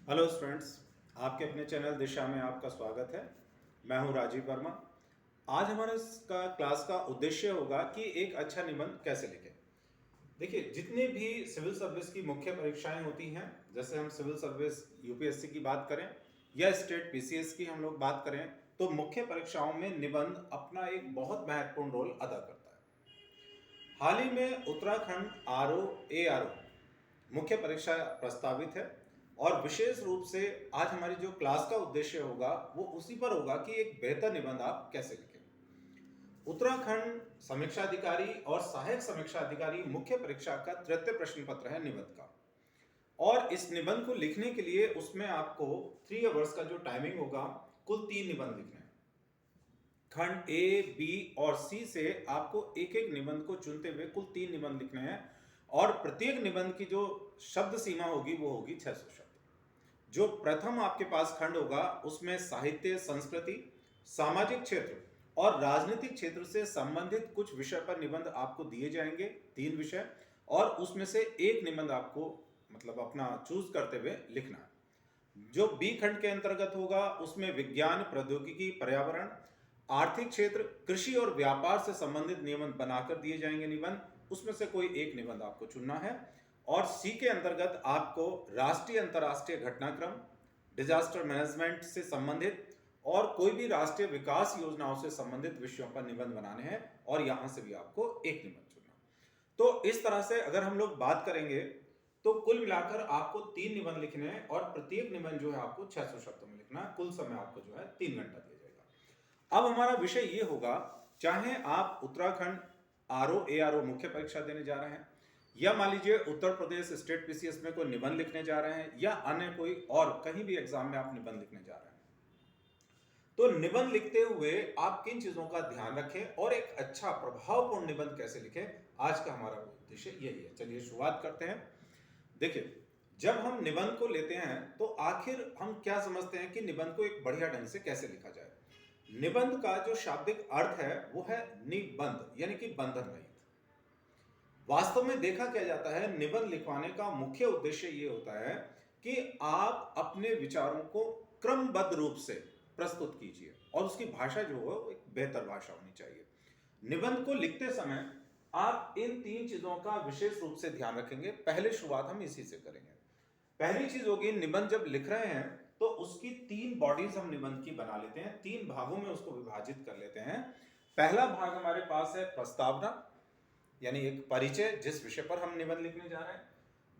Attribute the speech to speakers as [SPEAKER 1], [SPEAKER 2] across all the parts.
[SPEAKER 1] Hello students, आपके अपने channel दिशा में आपका स्वागत है। मैं हूं राजीव वर्मा। आज हमारे इसका क्लास का उद्देश्य होगा कि एक अच्छा निबंध कैसे लिखें। देखिए, जितने भी सिविल सर्विस की मुख्य परीक्षाएं होती हैं, जैसे हम सिविल सर्विस यूपीएससी की बात करें या स्टेट पीसीएस की हम लोग बात करें, तो मुख्य परीक्षाओं में निबंध अपना एक बहुत महत्वपूर्ण रोल अदा करता है। हाल ही में उत्तराखंड आरओ एआरओ मुख्य परीक्षा प्रस्तावित है और विशेष रूप से आज हमारी जो क्लास का उद्देश्य होगा वो उसी पर होगा कि एक बेहतर निबंध आप कैसे लिखें। उत्तराखंड समीक्षा अधिकारी और सहायक समीक्षा अधिकारी मुख्य परीक्षा का तृतीय प्रश्न पत्र है निबंध का। और इस निबंध को लिखने के लिए उसमें आपको 3 आवर्स का जो टाइमिंग होगा, कुल 3 निबंध लिखने हैं। खंड ए, बी और सी से आपको एक एक निबंध को चुनते हुए कुल 3 निबंध लिखने हैं और प्रत्येक निबंध की जो शब्द सीमा होगी वो होगी 600 शब्द। जो प्रथम आपके पास खंड होगा उसमें साहित्य, संस्कृति, सामाजिक क्षेत्र और राजनीतिक क्षेत्र से संबंधित कुछ विषय पर निबंध आपको दिए जाएंगे, 3 विषय, और उसमें से एक निबंध आपको मतलब अपना चूज करते हुए लिखना है। जो बी खंड के अंतर्गत होगा उसमें विज्ञान, प्रौद्योगिकी, पर्यावरण, आर्थिक क्षेत्र, कृषि और व्यापार से संबंधित निबंध बनाकर दिए जाएंगे निबंध, उसमें से कोई एक निबंध आपको चुनना है। और सी के अंतर्गत आपको राष्ट्रीय अंतर्राष्ट्रीय घटनाक्रम, डिजास्टर मैनेजमेंट से संबंधित और कोई भी राष्ट्रीय विकास योजनाओं से संबंधित विषयों पर निबंध बनाने हैं और यहां से भी आपको एक निबंध चुनना। तो इस तरह से अगर हम लोग बात करेंगे तो कुल मिलाकर आपको 3 निबंध लिखने हैं और प्रत्येक निबंध जो है आपको 600 शब्दों में लिखना है। कुल समय आपको जो है 3 घंटा दिया जाएगा। अब हमारा विषय ये होगा, चाहे आप उत्तराखंड आरओ एआरओ मुख्य परीक्षा देने जा रहे हैं या मान लीजिए उत्तर प्रदेश स्टेट पीसीएस में कोई निबंध लिखने जा रहे हैं या अन्य कोई और कहीं भी एग्जाम में आप निबंध लिखने जा रहे हैं, तो निबंध लिखते हुए आप किन चीजों का ध्यान रखें और एक अच्छा प्रभावपूर्ण निबंध कैसे लिखें, आज का हमारा उद्देश्य यही है। चलिए शुरुआत करते हैं। देखिए, जब हम निबंध को लेते हैं तो आखिर हम क्या समझते हैं कि निबंध को एक बढ़िया ढंग से कैसे लिखा जाए। निबंध का जो शाब्दिक अर्थ है वो है निबंध, यानी कि बंधन रहित। वास्तव में देखा क्या जाता है, निबंध लिखवाने का मुख्य उद्देश्य ये होता है कि आप अपने विचारों को क्रमबद्ध रूप से प्रस्तुत कीजिए और उसकी भाषा जो है वो एक बेहतर भाषा होनी चाहिए। निबंध को लिखते समय आप इन 3 चीजों का विशेष रूप से ध्यान रखेंगे। पहले शुरुआत हम इसी से करेंगे। पहली चीज होगी, निबंध जब लिख रहे हैं तो उसकी 3 बॉडीज हम निबंध की बना लेते हैं, 3 भागों में उसको विभाजित कर लेते हैं। पहला भाग हमारे पास है प्रस्तावना, यानी एक परिचय, जिस विषय पर हम निबंध लिखने जा रहे हैं।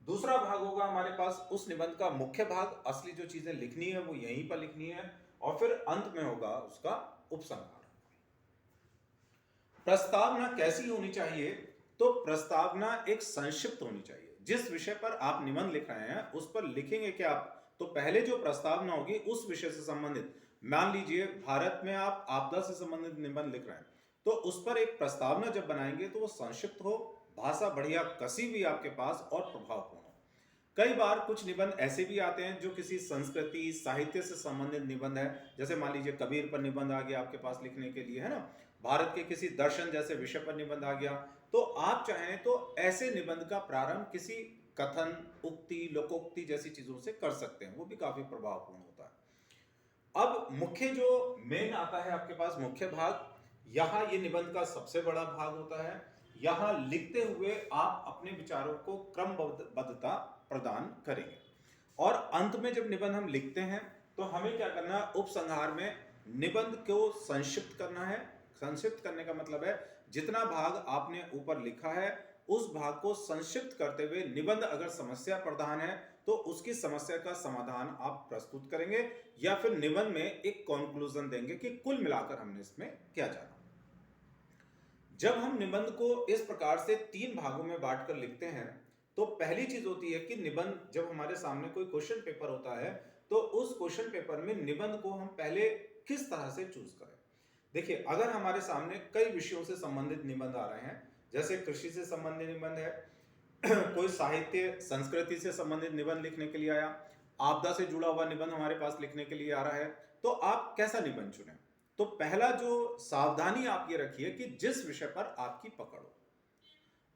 [SPEAKER 1] दूसरा भाग होगा हमारे पास उस निबंध का मुख्य भाग, असली जो चीजें लिखनी है वो यहीं पर लिखनी है, और फिर अंत में होगा उसका उपसंहार। प्रस्तावना कैसी होनी चाहिए? तो प्रस्तावना एक संक्षिप्त होनी चाहिए। जिस विषय पर आप निबंध लिख रहे हैं उस पर लिखेंगे क्या आप, तो पहले जो प्रस्तावना होगी उस विषय से संबंधित, मान लीजिए भारत में आप आपदा से संबंधित निबंध लिख रहे हैं, तो उस पर एक प्रस्तावना जब बनाएंगे तो वो संक्षिप्त हो, भाषा बढ़िया कसी भी आपके पास और प्रभावपूर्ण हो। कई बार कुछ निबंध ऐसे भी आते हैं जो किसी संस्कृति, साहित्य से संबंधित निबंध है, जैसे मान लीजिए कबीर पर निबंध आ गया आपके पास लिखने के लिए, है ना, भारत के किसी दर्शन जैसे विषय पर निबंध आ गया, तो आप चाहें तो ऐसे निबंध का प्रारंभ किसी कथन, उक्ति, लोकोक्ति जैसी चीजों से कर सकते हैं, वो भी काफी प्रभावपूर्ण होता है। अब मुख्य जो मेन आता है आपके पास मुख्य भाग, यहां ये निबंध का सबसे बड़ा भाग होता है। यहां लिखते हुए आप अपने विचारों को क्रमबद्धता प्रदान करेंगे और अंत में जब निबंध हम लिखते हैं तो हमें क्या करना है, उपसंहार में निबंध को संक्षिप्त करना है। संक्षिप्त करने का मतलब है जितना भाग आपने ऊपर लिखा है उस भाग को संक्षिप्त करते हुए निबंध अगर समस्या प्रधान है तो उसकी समस्या का समाधान आप प्रस्तुत करेंगे या फिर निबंध में एक कंक्लूजन देंगे कि कुल मिलाकर हमने इसमें क्या जाना। जब हम निबंध को इस प्रकार से 3 भागों में बांटकर लिखते हैं तो पहली चीज होती है कि निबंध, जब हमारे सामने कोई क्वेश्चन पेपर होता है तो उस क्वेश्चन पेपर में निबंध को हम पहले किस तरह से चूज करें। देखिए, अगर हमारे सामने कई विषयों से संबंधित निबंध आ रहे हैं, जैसे कृषि से संबंधित निबंध है, कोई साहित्य संस्कृति से संबंधित निबंध लिखने के लिए आया, आपदा से जुड़ा हुआ निबंध हमारे पास लिखने के लिए आ रहा है, तो आप कैसा निबंध चुनें। तो पहला जो सावधानी आप ये रखिए कि जिस विषय पर आपकी पकड़ हो,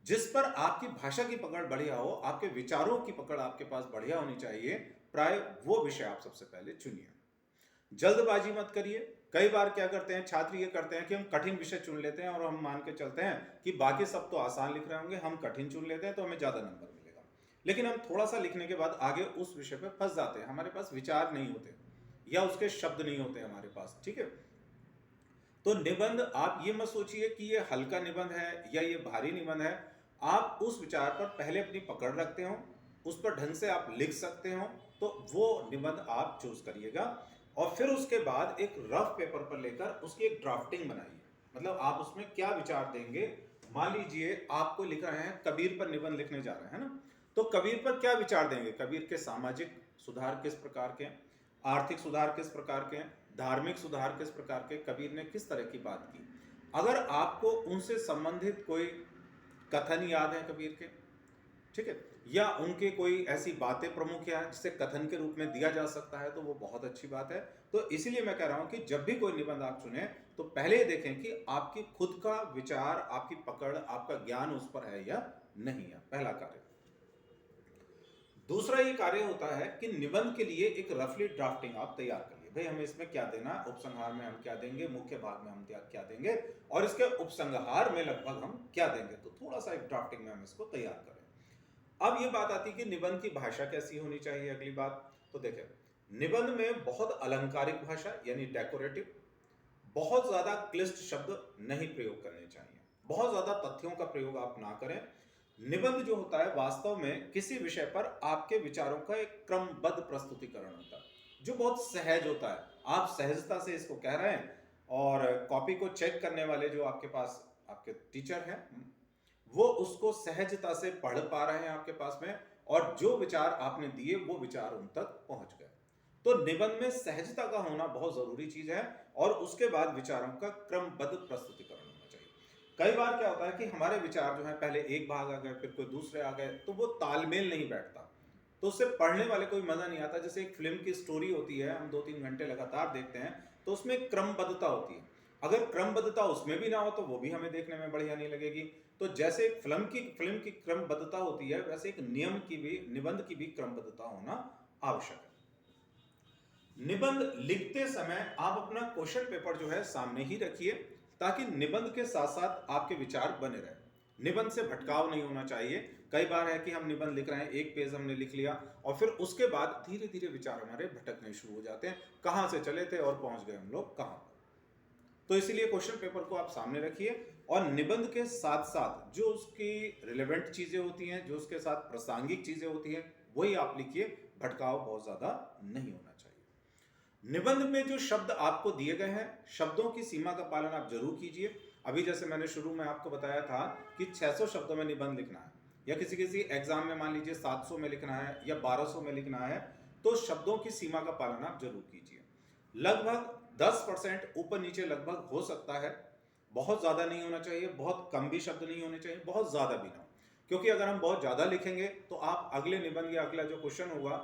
[SPEAKER 1] जिस पर आपकी भाषा की पकड़ बढ़िया हो, आपके विचारों की पकड़ आपके पास बढ़िया होनी चाहिए, प्राय वो विषय आप सबसे पहले चुनिए। जल्दबाजी मत करिए। कई बार क्या करते हैं छात्र, ये करते हैं कि हम कठिन विषय चुन लेते हैं और हम मान के चलते हैं कि बाकी सब तो आसान लिख रहे होंगे, हम कठिन चुन लेते हैं तो हमें ज्यादा नंबर मिलेगा। लेकिन हम थोड़ा सा लिखने के बाद आगे उस विषय पे फंस जाते हैं, हमारे पास विचार नहीं होते या उसके शब्द नहीं होते हमारे पास, ठीक है। तो निबंध, आप ये मत सोचिए कि ये हल्का निबंध है या ये भारी निबंध है। आप उस विचार पर पहले अपनी पकड़ रखते हो, उस पर ढंग से आप लिख सकते हो, तो वो निबंध आप चूज करिएगा। और फिर उसके बाद एक रफ पेपर पर लेकर उसकी एक ड्राफ्टिंग बनाइए। मतलब आप उसमें क्या विचार देंगे। मान लीजिए आपको लिख रहे हैं कबीर पर निबंध लिखने जा रहे हैं ना, तो कबीर पर क्या विचार देंगे। कबीर के सामाजिक सुधार किस प्रकार के हैं, आर्थिक सुधार किस प्रकार के हैं, धार्मिक सुधार किस प्रकार के, कबीर ने किस तरह की बात की। अगर आपको उनसे संबंधित कोई कथन याद है कबीर के, ठीक है, या उनके कोई ऐसी बातें प्रमुख है जिसे कथन के रूप में दिया जा सकता है, तो वो बहुत अच्छी बात है। तो इसीलिए मैं कह रहा हूं कि जब भी कोई निबंध आप चुने तो पहले देखें कि आपकी खुद का विचार, आपकी पकड़, आपका ज्ञान उस पर है या नहीं है, पहला कार्य। दूसरा ये कार्य होता है कि निबंध के लिए एक रफली ड्राफ्टिंग आप तैयार करिए। भाई हमें इसमें क्या देना, उपसंहार में हम क्या देंगे, मुख्य भाग में हम क्या देंगे, और इसके उपसंहार में लगभग हम क्या देंगे। तो थोड़ा सा एक ड्राफ्टिंग में हम इसको तैयार करें। अब ये बात आती है कि निबंध की भाषा कैसी होनी चाहिए। अगली बात तो देखें, निबंध में बहुत अलंकारिक भाषा यानी डेकोरेटिव, बहुत ज्यादा क्लिष्ट शब्द नहीं प्रयोग करने चाहिए, बहुत ज्यादा तथ्यों का प्रयोग आप ना करें। निबंध जो होता है वास्तव में किसी विषय पर आपके विचारों का एक क्रमबद्ध प्रस्तुतिकरण होता है जो बहुत सहज होता है। आप सहजता से इसको कह रहे हैं और कॉपी को चेक करने वाले जो आपके पास आपके टीचर हैं, वो उसको सहजता से पढ़ पा रहे हैं आपके पास में, और जो विचार आपने दिए वो विचार उन तक पहुंच गए। तो निबंध में सहजता का होना बहुत जरूरी चीज है, और उसके बाद विचारों का क्रमबद्ध प्रस्तुतिकरण होना चाहिए। कई बार क्या होता है कि हमारे विचार जो है पहले एक भाग आ गए, फिर कोई दूसरे आ गए, तो वो तालमेल नहीं बैठता, तो उससे पढ़ने वाले को भी मजा नहीं आता। जैसे एक फिल्म की स्टोरी होती है, हम 2-3 घंटे लगातार देखते हैं, तो उसमें क्रमबद्धता होती है। अगर क्रमबद्धता उसमें भी ना हो तो वो भी हमें देखने में बढ़िया नहीं लगेगी। तो जैसे फिल्म की क्रमबद्धता होती है, वैसे एक नियम की भी, निबंध की भी क्रमबद्धता होना आवश्यक है। निबंध लिखते समय आप अपना क्वेश्चन पेपर जो है सामने ही रखिए, ताकि निबंध के साथ साथ आपके विचार बने रहे। निबंध से भटकाव नहीं होना चाहिए। कई बार है कि हम निबंध लिख रहे हैं, एक पेज हमने लिख लिया और फिर उसके बाद धीरे धीरे विचार हमारे भटकने शुरू हो जाते हैं, कहां से चले थे और पहुंच गए हम लोग कहां पर। तो इसीलिए क्वेश्चन पेपर को आप सामने रखिए, और निबंध के साथ साथ जो उसकी रिलेवेंट चीजें होती हैं, जो उसके साथ प्रासंगिक चीजें होती हैं, वही आप लिखिए। भटकाव बहुत ज्यादा नहीं होना चाहिए। निबंध में जो शब्द आपको दिए गए हैं, शब्दों की सीमा का पालन आप जरूर कीजिए। अभी जैसे मैंने शुरू में आपको बताया था कि 600 शब्दों में निबंध लिखना है, या किसी किसी एग्जाम में मान लीजिए 700 में लिखना है या 1200 में लिखना है, तो शब्दों की सीमा का पालन आप जरूर कीजिए। लगभग 10% ऊपर नीचे लगभग हो सकता है, बहुत ज्यादा नहीं होना चाहिए, बहुत कम भी शब्द नहीं होने चाहिए, बहुत ज्यादा भी ना हो। क्योंकि अगर हम बहुत ज्यादा लिखेंगे तो आप अगले निबंध या अगला जो क्वेश्चन होगा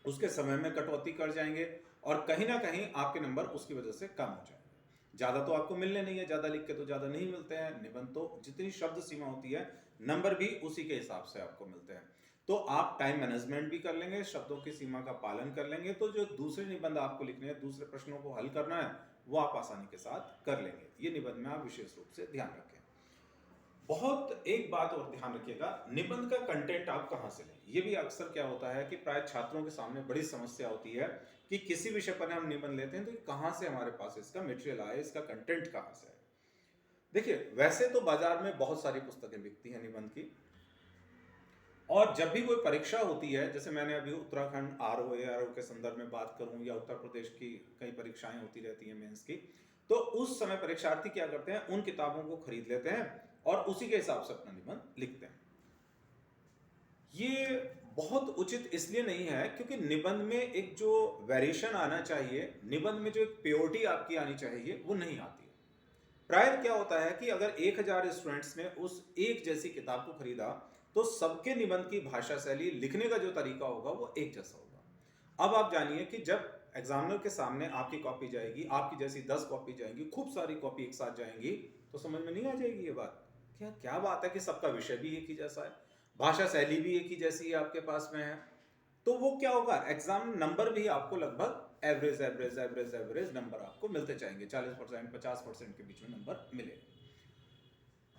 [SPEAKER 1] उसके समय में कटौती कर जाएंगे, और कहीं ना कहीं आपके नंबर उसकी वजह से कम हो जाएंगे। ज्यादा तो आपको मिलने नहीं है, ज्यादा लिख के तो ज्यादा नहीं मिलते हैं। निबंध तो जितनी शब्द सीमा होती है, नंबर भी उसी के हिसाब से आपको मिलते हैं। तो आप टाइम मैनेजमेंट भी कर लेंगे, शब्दों की सीमा का पालन कर लेंगे, तो जो दूसरे निबंध आपको लिखने हैं, दूसरे प्रश्नों को हल करना है, वो आप आसानी के साथ कर लेंगे। ये निबंध में आप विशेष रूप से ध्यान रखें। बहुत एक बात और ध्यान रखिएगा, निबंध का कंटेंट आप कहां से लें। ये भी अक्सर क्या होता है कि प्राय छात्रों के सामने बड़ी समस्या होती है कि किसी विषय पर हम निबंध लेते हैं तो कहां से हमारे पास इसका मटेरियल आए, इसका कंटेंट कहां से है। देखिए, वैसे तो बाजार में बहुत सारी पुस्तकें बिकती हैं निबंध की, और जब भी कोई परीक्षा होती है, जैसे मैंने अभी उत्तराखंड आरओ के संदर्भ में बात करूं, या उत्तर प्रदेश की कई परीक्षाएं होती रहती हैं मेंस की, तो उस समय परीक्षार्थी क्या करते हैं, उन किताबों को खरीद लेते हैं और उसी के हिसाब से अपना निबंध लिखते हैं। ये बहुत उचित इसलिए नहीं है क्योंकि निबंध में एक जो वेरिएशन आना चाहिए, निबंध में जो एक प्योरिटी आपकी आनी चाहिए, वो नहीं आती है। प्राय क्या होता है कि अगर 1000 स्टूडेंट्स ने उस एक जैसी किताब को खरीदा, तो सबके निबंध की भाषा शैली, लिखने का जो तरीका होगा वो एक जैसा होगा। अब आप जानिए कि जब एग्जामिनर के सामने आपकी कॉपी जाएगी, आपकी जैसी 10 कॉपी जाएंगी, खूब सारी कॉपी एक साथ जाएंगी, तो समझ में नहीं आ जाएगी ये बात। क्या क्या बात है कि सबका विषय भी एक ही जैसा है, भाषा शैली भी एक ही जैसी है आपके पास में है, तो वो क्या होगा, एग्जाम नंबर भी आपको लगभग average average average average number आपको मिलते जाएंगे, 40% 50% के बीच में नंबर मिलेगा।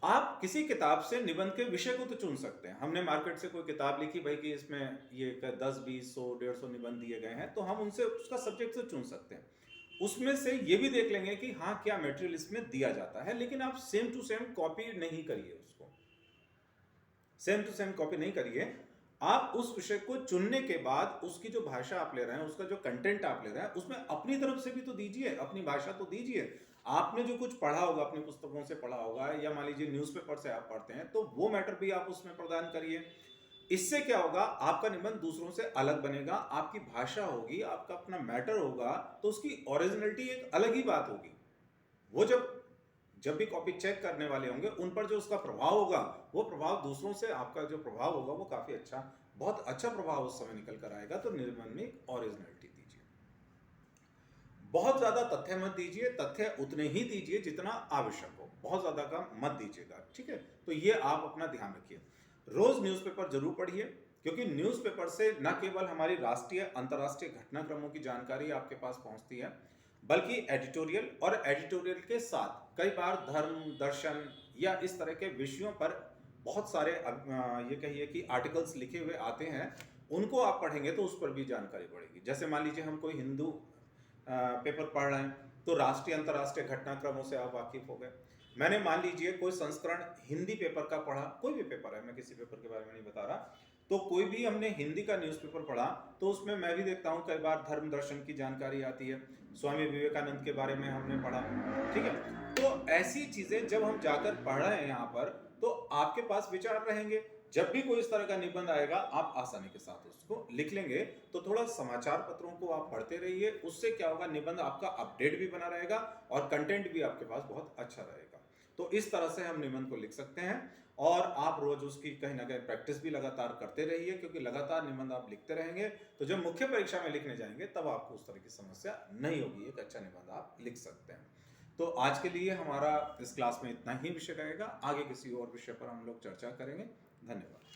[SPEAKER 1] आप किसी किताब से निबंध के विषय को तो चुन सकते हैं। हमने मार्केट से कोई किताब लिखी भाई कि इसमें ये 10 20 100 150 निबंध दिए गए हैं, तो हम उनसे उसका सब्जेक्ट से चुन सकते हैं। उसमें से ये भी देख लेंगे कि हाँ क्या मटेरियल इसमें दिया जाता है, लेकिन आप सेम टू सेम कॉपी नहीं करिए, उसको सेम टू सेम कॉपी नहीं करिए। आप उस विषय को चुनने के बाद उसकी जो भाषा आप ले रहे हैं, उसका जो कंटेंट आप ले रहे हैं, उसमें अपनी तरफ से भी तो दीजिए, अपनी भाषा तो दीजिए। आपने जो कुछ पढ़ा होगा, अपनी पुस्तकों से पढ़ा होगा, या मान लीजिए न्यूज़पेपर से आप पढ़ते हैं, तो वो मैटर भी आप उसमें प्रदान करिए। इससे क्या होगा, आपका निबंध दूसरों से अलग बनेगा, आपकी भाषा होगी, आपका अपना मैटर होगा, तो उसकी ओरिजिनलिटी एक अलग ही बात होगी। वो जब भी कॉपी चेक करने वाले होंगे, उन पर जो उसका प्रभाव होगा, वो प्रभाव दूसरों से आपका जो प्रभाव होगा वो काफी अच्छा, बहुत अच्छा प्रभाव उस समय निकल कर आएगा। तो निबंध में एक ओरिजिनलिटी दीजिए। बहुत ज्यादा तथ्य मत दीजिए, तथ्य उतने ही दीजिए जितना आवश्यक हो, बहुत ज्यादा का मत दीजिएगा, ठीक है। तो ये आप अपना ध्यान रखिए। रोज न्यूज़पेपर जरूर पढ़िए, क्योंकि न्यूज़पेपर से न केवल हमारी राष्ट्रीय अंतर्राष्ट्रीय घटनाक्रमों की जानकारी आपके पास पहुंचती है, बल्कि एडिटोरियल, और एडिटोरियल के साथ कई बार धर्म दर्शन या इस तरह के विषयों पर बहुत सारे ये कहिए कि आर्टिकल्स लिखे हुए आते हैं, उनको आप पढ़ेंगे तो उस पर भी जानकारी बढ़ेगी। जैसे मान लीजिए हम कोई हिंदू पेपर पढ़ रहे हैं, तो राष्ट्रीय अंतर्राष्ट्रीय घटनाक्रमों से आप वाकिफ हो गए। मैंने मान लीजिए कोई संस्करण हिंदी पेपर का पढ़ा, कोई भी पेपर है, मैं किसी पेपर के बारे में नहीं बता रहा, तो कोई भी हमने हिंदी का न्यूज़पेपर पढ़ा, तो उसमें मैं भी देखता हूँ कई बार धर्म दर्शन की जानकारी आती है, स्वामी विवेकानंद के बारे में हमने पढ़ा, ठीक है। तो ऐसी चीजें जब हम जाकर पढ़ रहे हैं यहाँ पर, तो आपके पास विचार रहेंगे। जब भी कोई इस तरह का निबंध आएगा, आप आसानी के साथ उसको लिख लेंगे। तो थोड़ा समाचार पत्रों को आप पढ़ते रहिए, उससे क्या होगा, निबंध आपका अपडेट भी बना रहेगा और कंटेंट भी आपके पास बहुत अच्छा रहेगा। तो इस तरह से हम निबंध को लिख सकते हैं, और आप रोज उसकी कहीं ना कहीं प्रैक्टिस भी लगातार करते रहिए, क्योंकि लगातार निबंध आप लिखते रहेंगे तो जब मुख्य परीक्षा में लिखने जाएंगे तब आपको उस तरह की समस्या नहीं होगी, एक अच्छा निबंध आप लिख सकते हैं। तो आज के लिए हमारा इस क्लास में इतना ही विषय रहेगा, आगे किसी और विषय पर हम लोग चर्चा करेंगे। धन्यवाद।